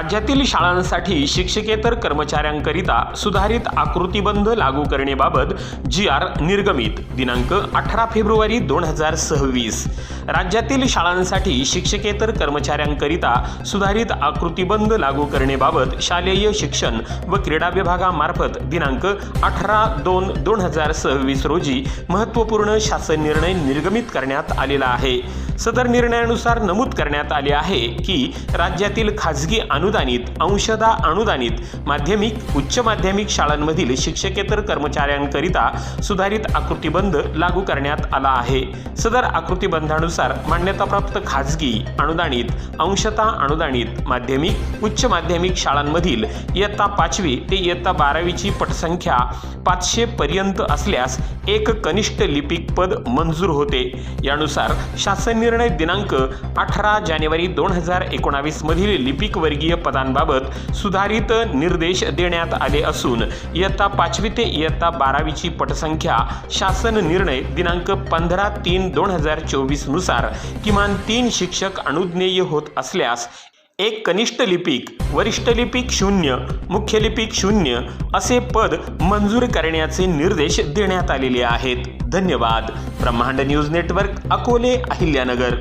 राज्यातील शाळांसाठी शिक्षकेतर कर्मचाऱ्यांकरिता सुधारित आकृतीबंध लागू करण्याबाबत जी.आर. निर्गमित दिनांक 18 फेब्रुवारी 2026। राज्यातील शाळांसाठी शिक्षकेतर कर्मचाऱ्यांकरिता सुधारित आकृतीबंध लागू करण्याबाबत शालेय शिक्षण व क्रीडा विभागामार्फत दिनांक 18/2/2026 रोजी महत्त्वपूर्ण शासन निर्णय निर्गमित करण्यात आलेला आहे। सदर निर्णयानुसार नमूद करण्यात आले आहे की राज्यातील खाजगी अनुदानित, अंशतः अनुदानित माध्यमिक, उच्च माध्यमिक शाळांमधील शिक्षकेतर कर्मचाऱ्यांकरिता सुधारित आकृतीबंध लागू करण्यात आला आहे। सदर आकृतीबंधानुसार मान्यताप्राप्त खाजगी, अनुदानित, अंशतः अनुदानित माध्यमिक, उच्च माध्यमिक शाळांमधील इयत्ता 5वी ते इयत्ता 12वीची पटसंख्या 500 पर्यंत असल्यास एक कनिष्ठ लिपिक पद मंजूर होते। यानुसार शासन निर्णय दिनांक 18 जानेवारी 2019 मधील लिपिक वर्गीय पदांबाबत सुधारित निर्देश देण्यात आले असून इयत्ता 5वी ते इयत्ता 12वीची पटसंख्या शासन निर्णय दिनांक 15/3/2024 नुसार किमान 3 शिक्षक अनुज्ञेय होत असल्यास एक कनिष्ठ लिपिक, वरिष्ठ लिपिक 0, मुख्य लिपिक 0 असे पद मंजूर करण्याचे निर्देश देण्यात आलेले आहेत। धन्यवाद। ब्रह्मांड न्यूज नेटवर्क, अकोले, अहिल्यानगर।